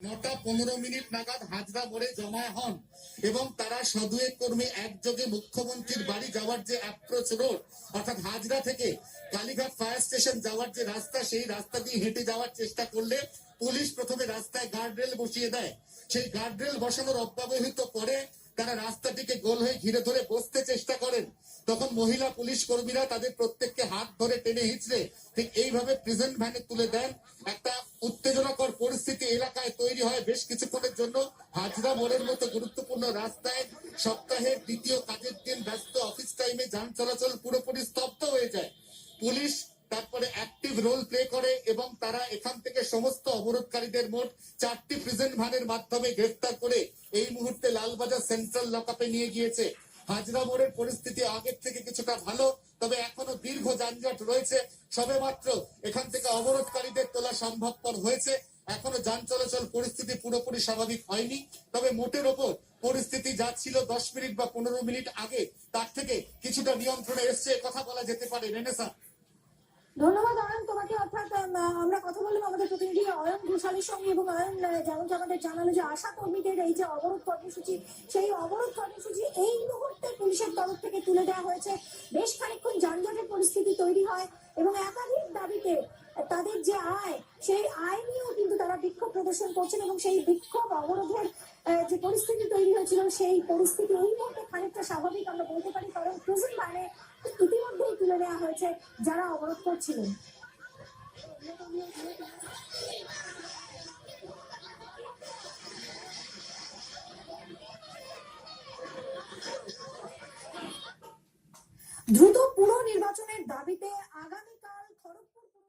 9:15 নাগাদ হাজরা মোড়ে জমা হন এবং তারা সদুয়েক কর্মী একযোগে মুখ্যমন্ত্রীর বাড়ি যাওয়ার যে অ্যাপ্রোচ রোড অর্থাৎ হাজরা থেকে কালীঘাট ফায়ার স্টেশন যাওয়ার যে রাস্তা, সেই রাস্তা দিয়ে হেঁটে যাওয়ার চেষ্টা করলে পুলিশ প্রথমে রাস্তায় গার্ডরেল বসিয়ে দেয়। সেই গার্ডরেল বসানোর অব্যবহিত পরে তারা রাস্তাটিকে গোল হয়ে ঘিরে ধরে বসতে চেষ্টা করেন। তখন মহিলা পুলিশ কর্মীরা তাদের প্রত্যেককে হাত ধরে টেনে হিঁচড়ে ঠিক এইভাবে প্রেজেন্ট ভ্যানে তুলে দেন। একটা উত্তেজনাকর পরিস্থিতি এলাকায় তৈরি হয় বেশ কিছুক্ষণের জন্য। হাজরা মোড়ের মতো গুরুত্বপূর্ণ রাস্তায় সপ্তাহের দ্বিতীয় কাজের দিন ব্যস্ত অফিস টাইমে যান চলাচল পুরোপুরি স্তব্ধ হয়ে যায়। পুলিশ তারপরে অ্যাক্টিভ রোল প্লে করে এবং তারা এখান থেকে সমস্ত অবরোধকারীদের মোট 4টি প্রেজেন্ট ভ্যানের মাধ্যমে গ্রেফতার করে এই মুহূর্তে লালবাজার সেন্ট্রাল লকআপে নিয়ে গিয়েছে। হাজরা মোড়ের পরিস্থিতি আগের থেকে কিছুটা ভালো, তবে এখনো দীর্ঘ যানজট রয়েছে। সবে মাত্র এখান থেকে অবরোধকারীদের তোলা সম্ভবপর হয়েছে। এখনো যান চলাচল পরিস্থিতি পুরোপুরি স্বাভাবিক হয়নি, তবে মোটের ওপর পরিস্থিতি যা ছিল 10 মিনিট বা 15 মিনিট আগে তার থেকে কিছুটা নিয়ন্ত্রণে এসছে কথা বলা যেতে পারে। রেনেসা, ধন্যবাদ অয়ন তোমাকে। অর্থাৎ আমরা কথা বললাম আমাদের প্রতিনিধি অয়ন ঘোষালের সঙ্গে এবং অয়ন যেমন আমাদের জানালো যে আশা কর্মীদের এই যে অবরোধ কর্মসূচি, সেই অবরোধ কর্মসূচি এই মুহূর্তে পুলিশের তরফ থেকে তুলে দেওয়া হয়েছে। বেশ খানিকক্ষণ যানজটের পরিস্থিতি তৈরি হয় এবং একাধিক দাবিতে তাদের যে আয়, সেই আয় নিয়েও কিন্তু তারা বিক্ষোভ প্রদর্শন করছেন এবং সেই বিক্ষোভ অবরোধের যে পরিস্থিতি তৈরি হয়েছিল সেই পরিস্থিতি এই মুহূর্তে খানিকটা স্বাভাবিক আমরা বলতে পারি, কারণ প্রেজেন্ট ভ্যানে ইতিমধ্যেই তুলে নেওয়া হয়েছে যারা অবরোধ করছিলেন। দ্রুত পুরো নির্বাচনের দাবিতে আগামী